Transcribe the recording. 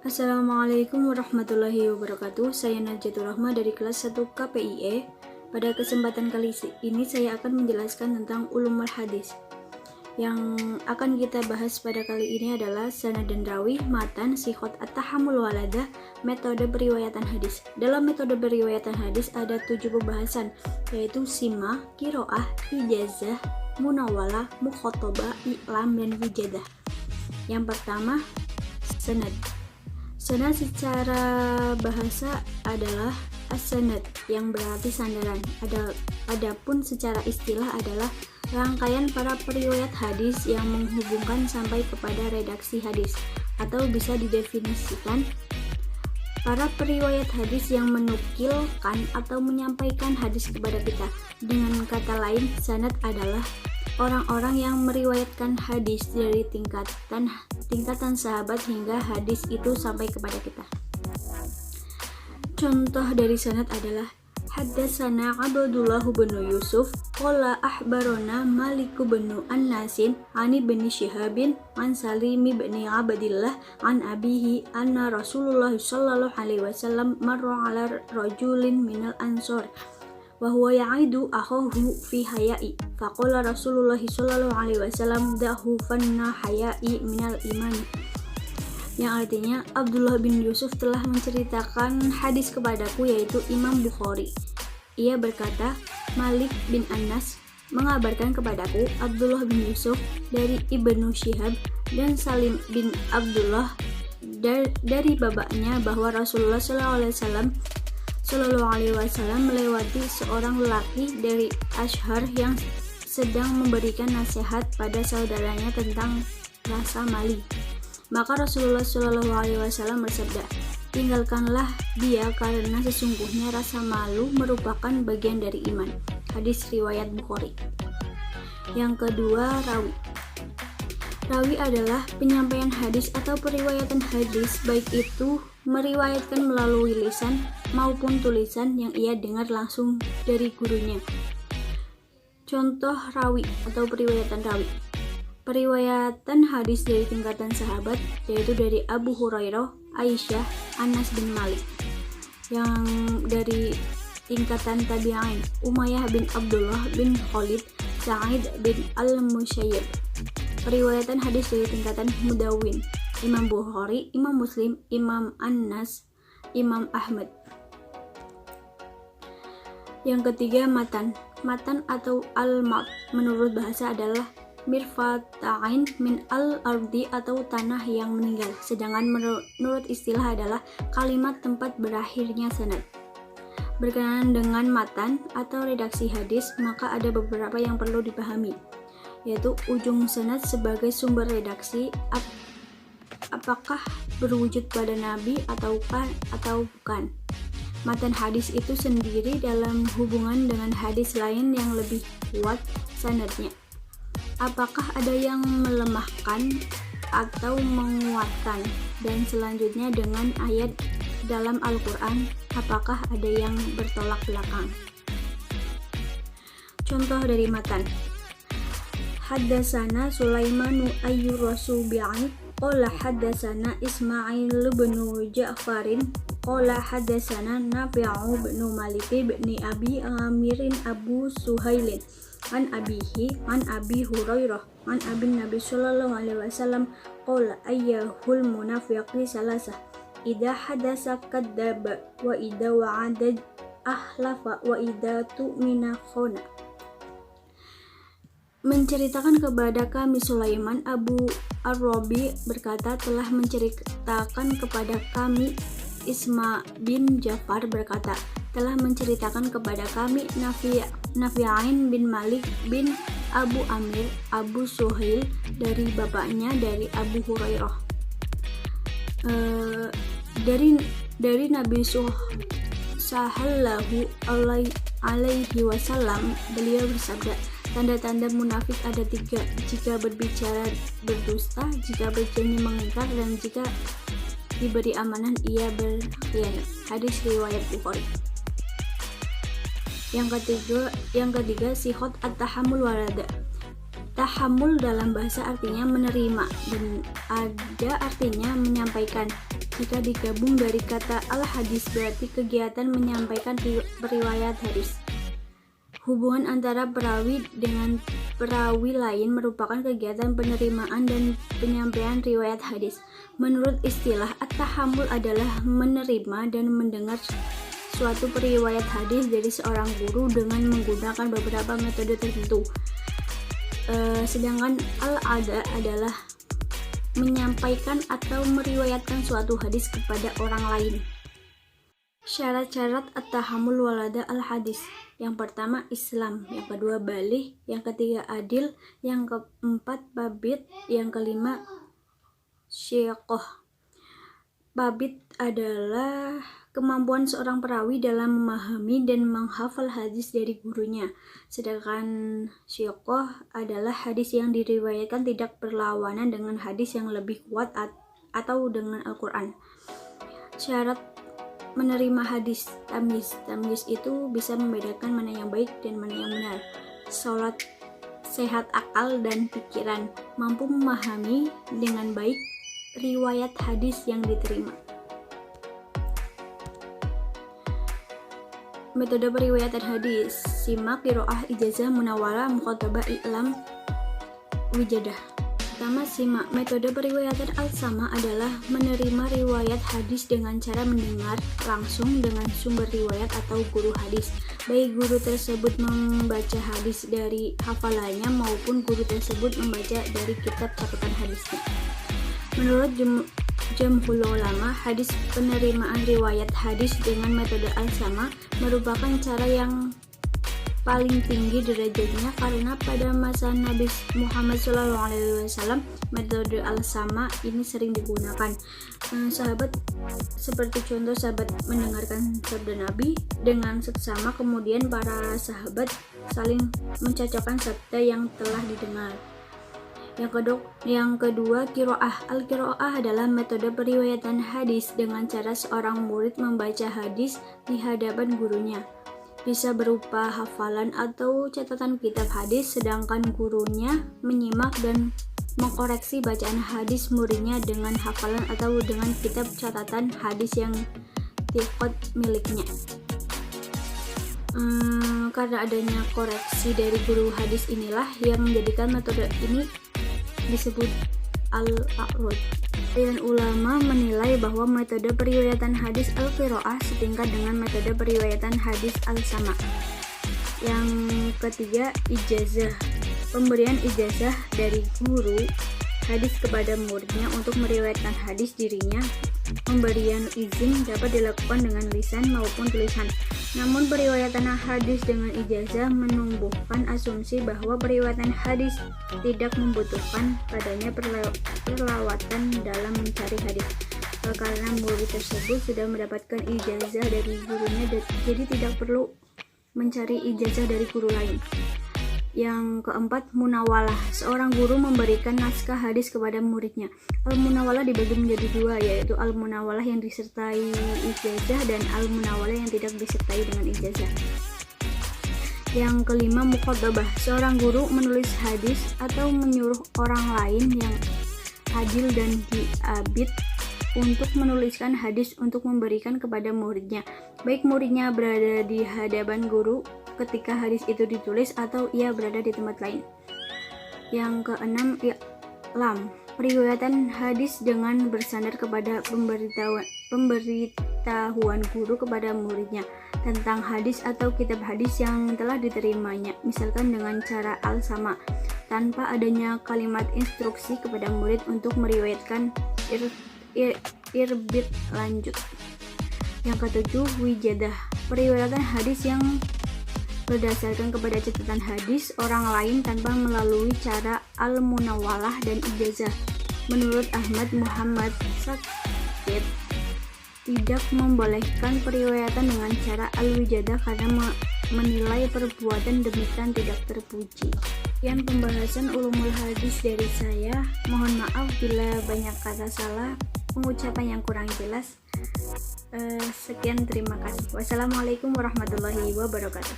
Assalamualaikum warahmatullahi wabarakatuh. Saya Najatul Rahma dari kelas 1 KPIE. Pada kesempatan kali ini saya akan menjelaskan tentang ulumul hadis. Yang akan kita bahas pada kali ini adalah sanad dan rawi, matan, sikhot, at-tahammul waladah, metode periwayatan hadis. Dalam metode periwayatan hadis ada 7 pembahasan, yaitu sima, kiroah, ijazah, munawalah, mukhotobah, i'lam, dan wijadah. Yang pertama, sanad. Sanad secara bahasa adalah as-sanad yang berarti sandaran. Adapun secara istilah adalah rangkaian para periwayat hadis yang menghubungkan sampai kepada redaksi hadis, atau bisa didefinisikan para periwayat hadis yang menukilkan atau menyampaikan hadis kepada kita. Dengan kata lain, sanad adalah orang-orang yang meriwayatkan hadis dari tingkatan sahabat hingga hadis itu sampai kepada kita. Contoh dari sanad adalah Haddatsana Abdullah bin Yusuf qala akhbarana Malik bin An-Nasin an ibn Shihab an Salim bin Abdillah an abihi anna Rasulullah sallallahu alaihi wasallam marra ala rajulin minal ansor wa huwa ya'idu akhahu fi haya'i faqala Rasulullah sallallahu alaihi wasallam dahu fanna haya'i minal iman, yang artinya Abdullah bin Yusuf telah menceritakan hadis kepadaku, yaitu Imam Bukhari. Ia berkata, Malik bin Anas mengabarkan kepadaku Abdullah bin Yusuf dari Ibnu Syihab dan Salim bin Abdullah dari bapaknya bahwa Rasulullah Shallallahu Alaihi Wasallam melewati seorang lelaki dari Ashhar yang sedang memberikan nasihat pada saudaranya tentang rasa mali. Maka Rasulullah Shallallahu Alaihi Wasallam bersabda, tinggalkanlah dia karena sesungguhnya rasa malu merupakan bagian dari iman. Hadis riwayat Bukhari. Yang kedua, rawi. Rawi adalah penyampaian hadis atau periwayatan hadis, baik itu meriwayatkan melalui lisan maupun tulisan yang ia dengar langsung dari gurunya. Contoh rawi atau periwayatan rawi. Periwayatan hadis dari tingkatan sahabat, yaitu dari Abu Hurairah, Aisyah, Anas bin Malik. Yang dari tingkatan tabi'in, Umayyah bin Abdullah bin Khalid, Sa'id bin Al-Musayyib. Periwayatan hadis dari tingkatan mudawwin, Imam Bukhari, Imam Muslim, Imam Anas, Imam Ahmad. Yang ketiga, matan. Matan atau al-mat menurut bahasa adalah mirfatain min al-ardi atau tanah yang meninggal, sedangkan menurut istilah adalah kalimat tempat berakhirnya sanad. Berkenaan dengan matan atau redaksi hadis, maka ada beberapa yang perlu dipahami, yaitu ujung sanad sebagai sumber redaksi, apakah berwujud pada nabi atau bukan. Matan hadis itu sendiri dalam hubungan dengan hadis lain yang lebih kuat sanadnya. Apakah ada yang melemahkan atau menguatkan, dan selanjutnya dengan ayat dalam Al-Quran, apakah ada yang bertolak belakang. Contoh dari matan. Haddatsana Sulaimanu ayyur-Rasubi'i qala haddatsana Ismail bin Ja'farin qala haddatsana Nafi'u bin Malik bin Abi Amirin Abu Suhailin an abihi an Abi Hurairah an abin Nabi sallallahu alaihi wasallam qala ayyahul munafiqi salasah idza hadasa kadzdzaba wa idza wa'ada ahlafa wa idza tu'mina khana. Menceritakan kepada kami Sulaiman, Abu Ar-Rabi berkata telah menceritakan kepada kami Isma bin Ja'far berkata telah menceritakan kepada kami Nafi'ain bin Malik bin Abu Amir Abu Suhail dari bapaknya dari Abu Hurairah. Dari Nabi Sallallahu alaihi wasallam, beliau bersabda, tanda-tanda munafik ada 3: jika berbicara berdusta, jika berjanji mengingkar, dan jika diberi amanah ia berkhianat. Hadis riwayat Bukhari. Yang ketiga sikhot at-tahammul waladah. Tahammul dalam bahasa artinya menerima dan ada artinya menyampaikan. Jika digabung dari kata al-hadis berarti kegiatan menyampaikan riwayat hadis. Hubungan antara perawi dengan perawi lain merupakan kegiatan penerimaan dan penyampaian riwayat hadis. Menurut istilah, at-tahammul adalah menerima dan mendengar suatu periwayat hadis dari seorang guru dengan menggunakan beberapa metode tertentu. Sedangkan al-ada adalah menyampaikan atau meriwayatkan suatu hadis kepada orang lain. Syarat-syarat at-tahammul walada al-hadis. Yang pertama Islam, yang kedua baligh, yang ketiga adil, yang keempat babit, yang kelima syiqoh. Babit adalah kemampuan seorang perawi dalam memahami dan menghafal hadis dari gurunya. Sedangkan syiqoh adalah hadis yang diriwayatkan tidak berlawanan dengan hadis yang lebih kuat atau dengan Al-Quran. Syarat menerima hadis, tamyiz itu bisa membedakan mana yang baik dan mana yang benar. Sholat, sehat akal dan pikiran, mampu memahami dengan baik riwayat hadis yang diterima. Metode periwayatan hadis: simak, qiraah, ijazah, munawalah, muqatabah, i'lam, wijadah. Pertama, simak. Metode periwayatan al-sama adalah menerima riwayat hadis dengan cara mendengar langsung dengan sumber riwayat atau guru hadis, baik guru tersebut membaca hadis dari hafalannya maupun guru tersebut membaca dari kitab catatan hadisnya. Menurut jumhur ulama, hadis penerimaan riwayat hadis dengan metode al-sama merupakan cara yang paling tinggi derajatnya karena pada masa Nabi Muhammad SAW metode al-sama ini sering digunakan. Sahabat seperti contoh sahabat mendengarkan sabda Nabi dengan seksama, kemudian para sahabat saling mencocokkan sabda yang telah didengar. Yang kedua, qiraah. Al-qiraah adalah metode periwayatan hadis dengan cara seorang murid membaca hadis di hadapan gurunya. Bisa berupa hafalan atau catatan kitab hadis, sedangkan gurunya menyimak dan mengkoreksi bacaan hadis muridnya dengan hafalan atau dengan kitab catatan hadis yang thiqat miliknya. Karena adanya koreksi dari guru hadis inilah yang menjadikan metode ini disebut al-a'rud. Dan ulama menilai bahwa metode periwayatan hadis al-qiraah setingkat dengan metode periwayatan hadis al-sama. Yang ketiga, ijazah. Pemberian ijazah dari guru hadis kepada muridnya untuk meriwayatkan hadis dirinya. Pemberian izin dapat dilakukan dengan lisan maupun tulisan. Namun periwayatan hadis dengan ijazah menumbuhkan asumsi bahwa periwayatan hadis tidak membutuhkan padanya perlawatan dalam mencari hadis, karena murid tersebut sudah mendapatkan ijazah dari gurunya, jadi tidak perlu mencari ijazah dari guru lain. Yang keempat, munawalah. Seorang guru memberikan naskah hadis kepada muridnya. Al-munawalah dibagi menjadi dua, yaitu al-munawalah yang disertai ijazah dan al-munawalah yang tidak disertai dengan ijazah. Yang kelima, muqatabah. Seorang guru menulis hadis atau menyuruh orang lain yang adil dan diabid untuk menuliskan hadis untuk memberikan kepada muridnya, baik muridnya berada di hadapan guru ketika hadis itu ditulis atau ia berada di tempat lain. Yang keenam, i'lam. Periwayatan hadis dengan bersandar kepada pemberitahuan guru kepada muridnya tentang hadis atau kitab hadis yang telah diterimanya, misalkan dengan cara al-sama, tanpa adanya kalimat instruksi kepada murid untuk meriwayatkan irbit lanjut. Yang ketujuh, wijadah. Periwayatan hadis yang berdasarkan kepada catatan hadis orang lain tanpa melalui cara al-munawalah dan ijazah. Menurut Ahmad Muhammad Sakit, tidak membolehkan periwayatan dengan cara al-wijadah karena menilai perbuatan demikian tidak terpuji. Sekian pembahasan ulumul hadis dari saya. Mohon maaf bila banyak kata salah, pengucapan yang kurang jelas. Sekian, terima kasih. Wassalamualaikum warahmatullahi wabarakatuh.